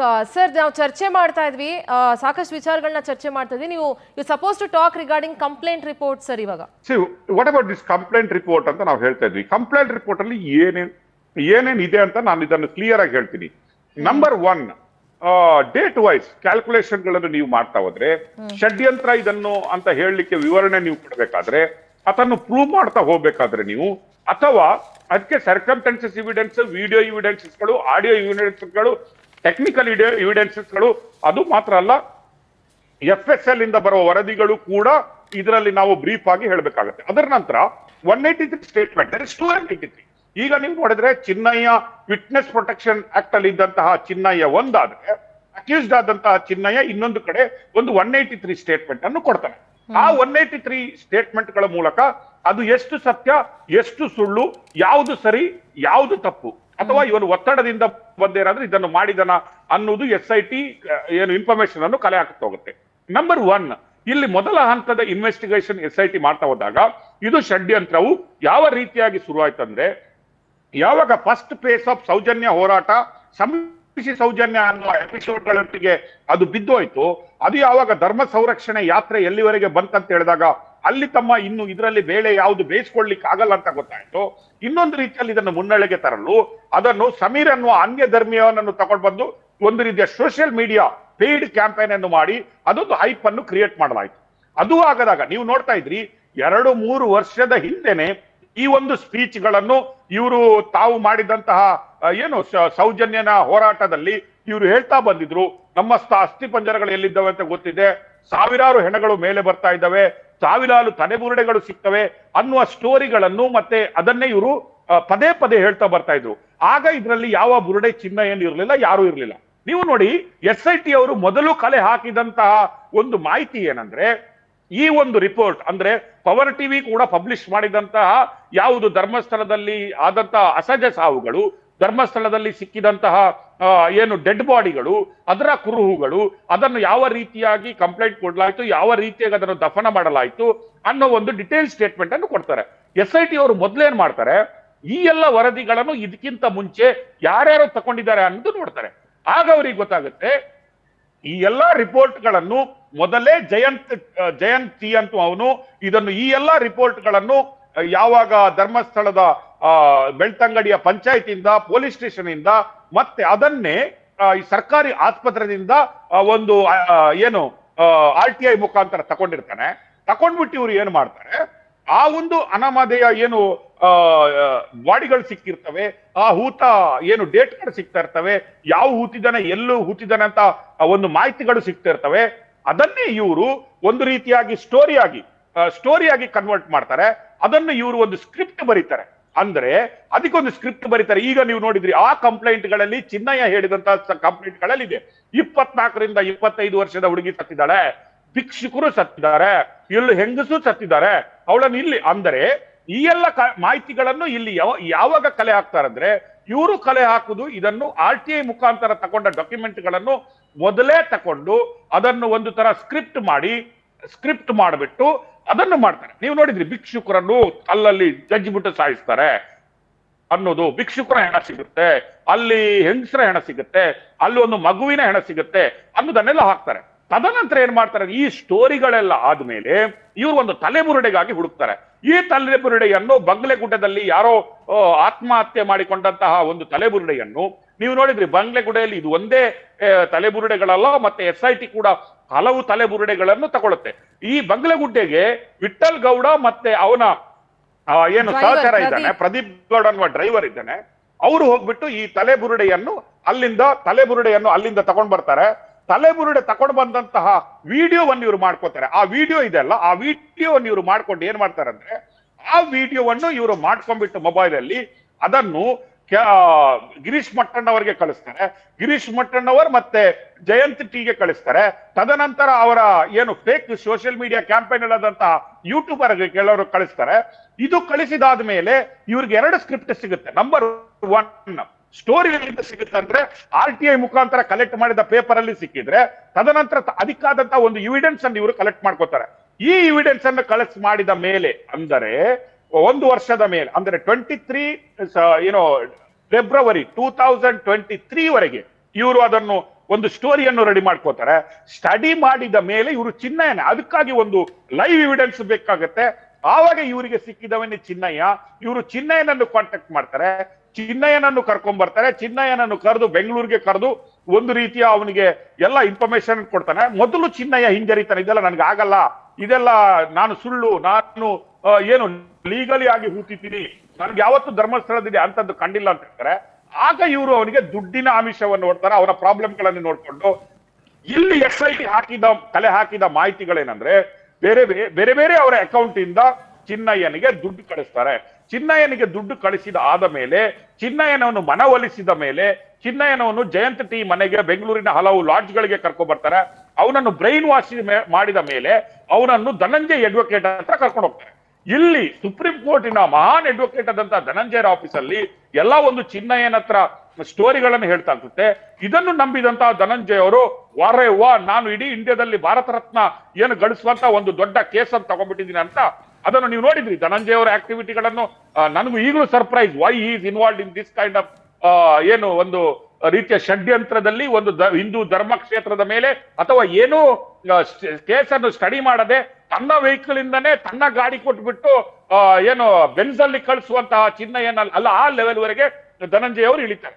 Sir ನಾವು ಚರ್ಚೆ ಮಾಡ್ತಾ ಇದ್ವಿ ಸಾಕಷ್ಟು ವಿಚಾರಗಳನ್ನ ಚರ್ಚೆ ಮಾಡ್ತಾ ಇದ್ವಿ ನೀವು suppose to talk regarding complaint report sir ಇವಾಗ what about this complaint report ಅಂತ ನಾವು ಹೇಳ್ತಾ ಇದ್ವಿ ಕಂಪ್ಲೇಂಟ್ ರಿಪೋರ್ಟ್ ಅಲ್ಲಿ ಏನೇನ್ ಇದೆ ಅಂತ ನಾನು ಇದನ್ನು ಕ್ಲಿಯರ್ ಆಗಿ ಹೇಳ್ತೀನಿ ನಂಬರ್ 1 ಡೇಟ್ ವೈಸ್ ಕ್ಯಾಲ್ಕುಲೇಷನ್ ಗಳನ್ನು ನೀವು ಮಾಡ್ತಾ ಹೋದ್ರೆ ಷಡ್ಯಂತ್ರ ಇದನ್ನು ಅಂತ ಹೇಳಲಿಕ್ಕೆ ವಿವರಣೆ ನೀವು ಕೊಡಬೇಕಾದ್ರೆ ಅದನ್ನು ಪ್ರೂವ್ ಮಾಡ್ತಾ ಹೋಗ್ಬೇಕಾದ್ರೆ ನೀವು ಅಥವಾ ಅದಕ್ಕೆ ಸರ್ಕಮ್ಸ್ಟೆನ್ಸಸ್ ಎವಿಡೆನ್ಸ್ ವಿಡಿಯೋ ಎವಿಡೆನ್ಸಸ್ಗಳು ಆಡಿಯೋ ಎವಿಡೆನ್ಸ್ಗಳು ಟೆಕ್ನಿಕಲ್ ಎವಿಡೆನ್ಸಸ್ಗಳು ಅದು ಮಾತ್ರ ಅಲ್ಲ FSL ಇಂದ ಬರುವ ವರದಿಗಳು ಕೂಡ ಇದರಲ್ಲಿ ನಾವು ಬ್ರೀಫ್ ಆಗಿ ಹೇಳಬೇಕಾಗುತ್ತೆ ಅದರ ನಂತರ 183 ಸ್ಟೇಟ್ಮೆಂಟ್ 283 ಈಗ ನೀವು ನೋಡಿದ್ರೆ ಚಿನ್ನಯ್ಯ ವಿಟ್ನೆಸ್ ಪ್ರೊಟೆಕ್ಷನ್ ಆಕ್ಟ್ ಅಲ್ಲಿ ಇದ್ದಂತಹ ಚಿನ್ನಯ್ಯ ಒಂದಾದ್ರೆ ಅಕ್ಯೂಸ್ಡ್ ಆದಂತಹ ಚಿನ್ನಯ್ಯ ಇನ್ನೊಂದು ಕಡೆ ಒಂದು 183 ಸ್ಟೇಟ್ಮೆಂಟ್ ಅನ್ನು ಕೊಡ್ತಾನೆ ಆ 183 ಸ್ಟೇಟ್ಮೆಂಟ್ ಗಳ ಮೂಲಕ ಅದು ಎಷ್ಟು ಸತ್ಯ ಎಷ್ಟು ಸುಳ್ಳು ಯಾವುದು ಸರಿ ಯಾವುದು ತಪ್ಪು ಅಥವಾ ಇವನು ಒತ್ತಡದಿಂದ ಬಂದೇನಾದ್ರೆ ಇದನ್ನು ಮಾಡಿದನ ಅನ್ನೋದು SIT ಏನು ಇನ್ಫಾರ್ಮೇಶನ್ ಅನ್ನು ಕಲೆ ಹಾಕ್ತಾ ಹೋಗುತ್ತೆ ನಂಬರ್ 1 ಇಲ್ಲಿ ಮೊದಲ ಹಂತದ ಇನ್ವೆಸ್ಟಿಗೇಷನ್ SIT ಮಾಡ್ತಾ ಹೋದಾಗ ಇದು ಷಡ್ಯಂತ್ರವು ಯಾವ ರೀತಿಯಾಗಿ ಶುರುವಾಯ್ತಂದ್ರೆ ಯಾವಾಗ ಫಸ್ಟ್ ಫೇಸ್ ಆಫ್ ಸೌಜನ್ಯ ಹೋರಾಟ ಸಂಪಿಸಿ ಸೌಜನ್ಯ ಅನ್ನೋ ಎಪಿಸೋಡ್ಗಳೊಟ್ಟಿಗೆ ಅದು ಬಿದ್ದೋಯ್ತು ಅದು ಯಾವಾಗ ಧರ್ಮ ಸಂರಕ್ಷಣೆ ಯಾತ್ರೆ ಎಲ್ಲಿವರೆಗೆ ಬಂತಂತ ಹೇಳಿದಾಗ ಅಲ್ಲಿ ತಮ್ಮ ಇನ್ನು ಇದರಲ್ಲಿ ಬೇಳೆ ಯಾವುದು ಬೇಯಿಸ್ಕೊಳ್ಲಿಕ್ಕೆ ಆಗಲ್ಲ ಅಂತ ಗೊತ್ತಾಯ್ತು ಇನ್ನೊಂದು ರೀತಿಯಲ್ಲಿ ಇದನ್ನು ಮುನ್ನಡೆಗೆ ತರಲು ಅದನ್ನು ಸಮೀರ್ ಅನ್ನುವ ಅನ್ಯ ಧರ್ಮೀಯವನನ್ನು ತಗೊಂಡು ಬಂದು ಒಂದು ರೀತಿಯ ಸೋಷಿಯಲ್ ಮೀಡಿಯಾ ಪೇಯ್ಡ್ ಕ್ಯಾಂಪೇನ್ ಅನ್ನು ಮಾಡಿ ಅದೊಂದು ಹೈಪ್ ಅನ್ನು ಕ್ರಿಯೇಟ್ ಮಾಡಲಾಯ್ತು ಅದು ಆಗದಾಗ ನೀವು ನೋಡ್ತಾ ಇದ್ರಿ 2-3 ವರ್ಷದ ಹಿಂದೆನೆ ಈ ಒಂದು ಸ್ಪೀಚ್ ಗಳನ್ನು ಇವರು ತಾವು ಮಾಡಿದಂತಹ ಏನು ಸೌಜನ್ಯನ ಹೋರಾಟದಲ್ಲಿ ಇವರು ಹೇಳ್ತಾ ಬಂದಿದ್ರು ನಮ್ಮ ಅಸ್ಥಿ ಪಂಜರಗಳು ಎಲ್ಲಿದ್ದಾವೆ ಅಂತ ಗೊತ್ತಿದೆ ಸಾವಿರಾರು ಹೆಣಗಳು ಮೇಲೆ ಬರ್ತಾ ಇದ್ದಾವೆ ಸಾವಿರಾರು ತಲೆಬುರುಡೆಗಳು ಸಿಗ್ತವೆ ಅನ್ನುವ ಸ್ಟೋರಿಗಳನ್ನು ಮತ್ತೆ ಅದನ್ನೇ ಇವರು ಪದೇ ಪದೇ ಹೇಳ್ತಾ ಬರ್ತಾ ಇದ್ರು ಆಗ ಇದರಲ್ಲಿ ಯಾವ ಬುರುಡೆ ಚಿಹ್ನೆ ಏನು ಇರಲಿಲ್ಲ ಯಾರು ಇರಲಿಲ್ಲ ನೀವು ನೋಡಿ SIT ಅವರು ಮೊದಲು ಕಲೆ ಹಾಕಿದಂತಹ ಒಂದು ಮಾಹಿತಿ ಏನಂದ್ರೆ ಈ ಒಂದು ರಿಪೋರ್ಟ್ ಅಂದ್ರೆ ಪವರ್ ಟಿವಿ ಕೂಡ ಪಬ್ಲಿಷ್ ಮಾಡಿದಂತಹ ಯಾವುದು ಧರ್ಮಸ್ಥಳದಲ್ಲಿ ಆದಂತಹ ಅಸಹಜ ಸಾವುಗಳು ಧರ್ಮಸ್ಥಳದಲ್ಲಿ ಸಿಕ್ಕಿದಂತಹ ಏನು ಡೆಡ್ ಬಾಡಿಗಳು ಅದರ ಕುರುಹುಗಳು ಅದನ್ನು ಯಾವ ರೀತಿಯಾಗಿ ಕಂಪ್ಲೇಂಟ್ ಕೊಡಲಾಯ್ತು ಯಾವ ರೀತಿಯಾಗಿ ಅದನ್ನು ದಫನ ಮಾಡಲಾಯ್ತು ಅನ್ನೋ ಒಂದು ಡಿಟೇಲ್ ಸ್ಟೇಟ್ಮೆಂಟ್ ಅನ್ನು ಕೊಡ್ತಾರೆ SIT ಅವರು ಮೊದಲೇನ್ ಮಾಡ್ತಾರೆ ಈ ಎಲ್ಲ ವರದಿಗಳನ್ನು ಇದಕ್ಕಿಂತ ಮುಂಚೆ ಯಾರ್ಯಾರು ತಗೊಂಡಿದ್ದಾರೆ ಅನ್ನೋದು ನೋಡ್ತಾರೆ ಆಗ ಅವ್ರಿಗೆ ಗೊತ್ತಾಗುತ್ತೆ ಈ ಎಲ್ಲಾ ರಿಪೋರ್ಟ್ ಗಳನ್ನು ಮೊದಲೇ ಜಯಂತ್ ಟಿ ಅಂತ ಅವನು ಇದನ್ನು ಈ ಎಲ್ಲಾ ರಿಪೋರ್ಟ್ ಗಳನ್ನು ಯಾವಾಗ ಧರ್ಮಸ್ಥಳದ ಬೆಳ್ತಂಗಡಿಯ ಪಂಚಾಯತಿಂದ ಪೊಲೀಸ್ ಸ್ಟೇಷನ್ ಇಂದ ಮತ್ತೆ ಅದನ್ನೇ ಸರ್ಕಾರಿ ಆಸ್ಪತ್ರೆಯಿಂದ ಒಂದು ಏನು RTI ಮುಖಾಂತರ ತಗೊಂಡಿರ್ತಾನೆ ತಗೊಂಡ್ಬಿಟ್ಟು ಇವ್ರು ಏನ್ ಮಾಡ್ತಾರೆ ಆ ಒಂದು ಅನಾಮಧೇಯ ಏನು ಬಾಡಿಗಳು ಸಿಕ್ಕಿರ್ತವೆ ಆ ಹೂತ ಏನು ಡೇಟ್ಗಳು ಸಿಗ್ತಾ ಇರ್ತವೆ ಯಾವ ಹೂತಿದಾನೆ ಎಲ್ಲೂ ಹೂತಿದಾನೆ ಅಂತ ಒಂದು ಮಾಹಿತಿಗಳು ಸಿಗ್ತಾ ಇರ್ತವೆ ಅದನ್ನೇ ಇವರು ಒಂದು ರೀತಿಯಾಗಿ ಸ್ಟೋರಿಯಾಗಿ ಕನ್ವರ್ಟ್ ಮಾಡ್ತಾರೆ ಅದನ್ನು ಇವರು ಒಂದು ಸ್ಕ್ರಿಪ್ಟ್ ಬರೀತಾರೆ ಅಂದ್ರೆ ಅದಕ್ಕೊಂದು ಸ್ಕ್ರಿಪ್ಟ್ ಬರೀತಾರೆ ಈಗ ನೀವು ನೋಡಿದ್ರಿ ಆ ಕಂಪ್ಲೇಂಟ್ ಗಳಲ್ಲಿ ಚಿನ್ನಯ್ಯ ಹೇಳಿದಂತಹ ಕಂಪ್ಲೇಂಟ್ ಗಳಲ್ಲಿ ಇದೆ 24ರಿಂದ 25 ವರ್ಷದ ಹುಡುಗಿ ಸತ್ತಿದ್ದಾಳೆ ಭಿಕ್ಷುಕರು ಸತ್ತಿದ್ದಾರೆ ಇಲ್ಲಿ ಹೆಂಗಸು ಸತ್ತಿದ್ದಾರೆ ಅವಳನ್ನು ಇಲ್ಲಿ ಅಂದರೆ ಈ ಎಲ್ಲ ಮಾಹಿತಿಗಳನ್ನು ಇಲ್ಲಿ ಯಾವಾಗ ಕಲೆ ಹಾಕ್ತಾರಂದ್ರೆ ಇವರು ಕಲೆ ಹಾಕುದು ಇದನ್ನು RTI ಮುಖಾಂತರ ತಗೊಂಡ ಡಾಕ್ಯುಮೆಂಟ್ ಗಳನ್ನು ಮೊದಲೇ ತಕೊಂಡು ಅದನ್ನು ಒಂದು ತರ ಸ್ಕ್ರಿಪ್ಟ್ ಮಾಡಿಬಿಟ್ಟು ಅದನ್ನು ಮಾಡ್ತಾರೆ ನೀವು ನೋಡಿದ್ರಿ ಭಿಕ್ಷುಕರನ್ನು ಅಲ್ಲಲ್ಲಿ ಜಡ್ಜ್ ಬಿಟ್ಟು ಸಾಯಿಸ್ತಾರೆ ಅನ್ನೋದು ಭಿಕ್ಷುಕರ ಹೆಣ ಸಿಗುತ್ತೆ ಅಲ್ಲಿ ಹೆಂಗಸರ ಹೆಣ ಸಿಗುತ್ತೆ ಅಲ್ಲಿ ಒಂದು ಮಗುವಿನ ಹೆಣ ಸಿಗುತ್ತೆ ಅನ್ನೋದನ್ನೆಲ್ಲ ಹಾಕ್ತಾರೆ ತದನಂತರ ಏನ್ ಮಾಡ್ತಾರೆ ಈ ಸ್ಟೋರಿಗಳೆಲ್ಲ ಆದ್ಮೇಲೆ ಇವರು ಒಂದು ತಲೆಬುರುಡೆಗಾಗಿ ಹುಡುಕ್ತಾರೆ ಈ ತಲೆಬುರುಡೆಯನ್ನು ಬಂಗ್ಲೆಗುಡ್ಡದಲ್ಲಿ ಯಾರೋ ಆತ್ಮಹತ್ಯೆ ಮಾಡಿಕೊಂಡಂತಹ ಒಂದು ತಲೆಬುರುಡೆಯನ್ನು ನೀವು ನೋಡಿದ್ರಿ ಬಂಗ್ಲೆಗುಡ್ಡೆಯಲ್ಲಿ ಇದು ಒಂದೇ ತಲೆಬುರುಡೆಗಳಲ್ಲ ಮತ್ತೆ SIT ಕೂಡ ಹಲವು ತಲೆಬುರುಡೆಗಳನ್ನು ತಗೊಳುತ್ತೆ ಈ ಬಂಗ್ಲೆಗುಡ್ಡೆಗೆ ವಿಠಲ್ ಗೌಡ ಮತ್ತೆ ಅವನ ಏನು ಸಹಚರ ಇದ್ದಾನೆ ಪ್ರದೀಪ್ ಗೌಡ ಅನ್ನುವ ಡ್ರೈವರ್ ಇದ್ದಾನೆ ಅವರು ಹೋಗ್ಬಿಟ್ಟು ಈ ತಲೆಬುರುಡೆಯನ್ನು ಅಲ್ಲಿಂದ ತಗೊಂಡ್ ಬರ್ತಾರೆ ತಲೆಬುರುಡೆ ತಗೊಂಡು ಬಂದಂತಹ ವಿಡಿಯೋವನ್ನು ಇವರು ಮಾಡ್ಕೋತಾರೆ ಆ ವಿಡಿಯೋ ಇದೆಲ್ಲ ಆ ವಿಡಿಯೋವನ್ನು ಇವರು ಮಾಡ್ಕೊಂಡು ಏನ್ ಮಾಡ್ತಾರೆ ಅಂದ್ರೆ ಆ ವಿಡಿಯೋವನ್ನು ಇವರು ಮಾಡ್ಕೊಂಡ್ಬಿಟ್ಟು ಮೊಬೈಲ್ ಅಲ್ಲಿ ಅದನ್ನು ಗಿರೀಶ್ ಮಟ್ಟಣ್ಣವರಿಗೆ ಕಳಿಸ್ತಾರೆ ಗಿರೀಶ್ ಮಟ್ಟಣ್ಣವರ್ ಮತ್ತೆ ಜಯಂತ್ ಟಿಗೆ ಕಳಿಸ್ತಾರೆ ತದನಂತರ ಅವರ ಏನು ಫೇಕ್ ಸೋಷಿಯಲ್ ಮೀಡಿಯಾ ಕ್ಯಾಂಪೇನ್ ಆದಂತಹ ಯೂಟ್ಯೂಬರ್ ಕೆಲವರು ಕಳಿಸ್ತಾರೆ ಇದು ಕಳಿಸಿದಾದ ಮೇಲೆ ಇವ್ರಿಗೆ 2 ಸ್ಕ್ರಿಪ್ಟ್ ಸಿಗುತ್ತೆ ನಂಬರ್ 1 ಸ್ಟೋರಿ ಎಲ್ಲಿಂದ ಸಿಗುತ್ತೆ ಅಂದ್ರೆ RTI ಮುಖಾಂತರ ಕಲೆಕ್ಟ್ ಮಾಡಿದ ಪೇಪರ್ ಅಲ್ಲಿ ಸಿಕ್ಕಿದ್ರೆ ತದನಂತರ ಅದಕ್ಕಾದಂತಹ ಒಂದು ಎವಿಡೆನ್ಸ್ ಅನ್ನು ಇವರು ಕಲೆಕ್ಟ್ ಮಾಡ್ಕೋತಾರೆ ಈ ಎವಿಡೆನ್ಸ್ ಅನ್ನು ಕಲೆಕ್ಟ್ ಮಾಡಿದ ಮೇಲೆ ಅಂದರೆ 1 ವರ್ಷದ ಮೇಲೆ ಅಂದ್ರೆ 23 ಫೆಬ್ರವರಿ 2023 ವರೆಗೆ ಇವರು ಅದನ್ನು ಒಂದು ಸ್ಟೋರಿಯನ್ನು ರೆಡಿ ಮಾಡ್ಕೋತಾರೆ. ಸ್ಟಡಿ ಮಾಡಿದ ಮೇಲೆ ಇವರು ಚಿನ್ನಯ್ಯನ, ಅದಕ್ಕಾಗಿ ಒಂದು ಲೈವ್ ಎವಿಡೆನ್ಸ್ ಬೇಕಾಗತ್ತೆ. ಆವಾಗ ಇವರಿಗೆ ಸಿಕ್ಕಿದವನೇ ಚಿನ್ನಯ್ಯ. ಇವರು ಚಿನ್ನಯ್ಯನನ್ನು ಕಾಂಟ್ಯಾಕ್ಟ್ ಮಾಡ್ತಾರೆ, ಚಿನ್ನಯ್ಯನನ್ನು ಕರ್ಕೊಂಡ್ ಬರ್ತಾರೆ. ಚಿನ್ನಯ್ಯನನ್ನು ಕರೆದು ಬೆಂಗಳೂರಿಗೆ ಕರೆದು ಒಂದು ರೀತಿಯ ಅವನಿಗೆ ಎಲ್ಲ ಇನ್ಫಾರ್ಮೇಶನ್ ಕೊಡ್ತಾನೆ. ಮೊದಲು ಚಿನ್ನಯ್ಯ ಹಿಂಜರಿತಾನೆ, ಇದೆಲ್ಲ ನನ್ಗೆ ಆಗಲ್ಲ, ಇದೆಲ್ಲ ನಾನು ಸುಳ್ಳು, ನಾನು ಏನು ಲೀಗಲಿ ಆಗಿ ಹೂತಿದ್ದೀನಿ, ನನ್ಗೆ ಯಾವತ್ತು ಧರ್ಮಸ್ಥಳದಿದೆ ಅಂತದ್ದು ಕಂಡಿಲ್ಲ ಅಂತ ಹೇಳ್ತಾರೆ. ಆಗ ಇವರು ಅವನಿಗೆ ದುಡ್ಡಿನ ಆಮಿಷವನ್ನು ನೋಡ್ತಾರೆ, ಅವರ ಪ್ರಾಬ್ಲಮ್ಗಳನ್ನು ನೋಡ್ಕೊಂಡು. ಇಲ್ಲಿ SIT ಕಲೆ ಹಾಕಿದ ಮಾಹಿತಿಗಳೇನಂದ್ರೆ ಬೇರೆ ಬೇರೆ ಅವರ ಅಕೌಂಟ್ ಇಂದ ಚಿನ್ನಯ್ಯನಿಗೆ ದುಡ್ಡು ಕಳಿಸ್ತಾರೆ. ಚಿನ್ನಯ್ಯನಿಗೆ ದುಡ್ಡು ಕಳಿಸಿದ ಆದ ಮೇಲೆ, ಚಿನ್ನಯ್ಯನವನ್ನು ಮನವೊಲಿಸಿದ ಮೇಲೆ, ಚಿನ್ನಯ್ಯನವನ್ನು ಜಯಂತ್ ಟಿ ಮನೆಗೆ ಬೆಂಗಳೂರಿನ ಹಲವು ಲಾಡ್ಜ್ಗಳಿಗೆ ಕರ್ಕೊಂಡ್ ಬರ್ತಾರೆ. ಅವನನ್ನು ಬ್ರೈನ್ ವಾಶ್ ಮಾಡಿದ ಮೇಲೆ ಅವನನ್ನು ಧನಂಜಯ್ ಅಡ್ವೊಕೇಟ್ ಅಂತ ಕರ್ಕೊಂಡು ಹೋಗ್ತಾರೆ. ಇಲ್ಲಿ ಸುಪ್ರೀಂ ಕೋರ್ಟಿನ ಮಹಾನ್ ಅಡ್ವೊಕೇಟ್ ಆದಂತಹ ಧನಂಜಯರ ಆಫೀಸಲ್ಲಿ ಎಲ್ಲ ಒಂದು ಚಿನ್ನಯ್ಯನ ಹತ್ರ ಸ್ಟೋರಿಗಳನ್ನು ಹೇಳ್ತಾ ಅನ್ಸುತ್ತೆ. ಇದನ್ನು ನಂಬಿದಂತಹ ಧನಂಜಯ್ ಅವರು ನಾನು ಇಡೀ ಇಂಡಿಯಾದಲ್ಲಿ ಭಾರತ ರತ್ನ ಏನು ಗಳಿಸುವಂತ ಒಂದು ದೊಡ್ಡ ಕೇಸ್ ಅಂತ ತಗೊಂಡ್ಬಿಟ್ಟಿದ್ದೀನಿ ಅಂತ ಅದನ್ನು ನೀವು ನೋಡಿದ್ರಿ. ಧನಂಜಯ್ ಅವರ ಆಕ್ಟಿವಿಟಿಗಳನ್ನು ನನಗೂ ಈಗಲೂ surprise, why is involved in this kind of ಏನು ಒಂದು ರೀತಿಯ ಷಡ್ಯಂತ್ರದಲ್ಲಿ ಒಂದು ಹಿಂದೂ ಧರ್ಮ ಕ್ಷೇತ್ರದ ಮೇಲೆ ಅಥವಾ ಏನೋ ಕೇಸನ್ನು ಸ್ಟಡಿ ಮಾಡದೆ ತನ್ನ ವೆಹಿಕಲ್ ಇಂದನೇ ತನ್ನ ಗಾಡಿ ಕೊಟ್ಬಿಟ್ಟು ಏನು ಬೆನ್ಸ್ ಅಲ್ಲಿ ಕಳಿಸುವಂತಹ ಚಿನ್ನಯ್ಯನ ಅಲ್ಲ, ಆ ಲೆವೆಲ್ ವರೆಗೆ ಧನಂಜಯ್ ಅವರು ಇಳಿತಾರೆ.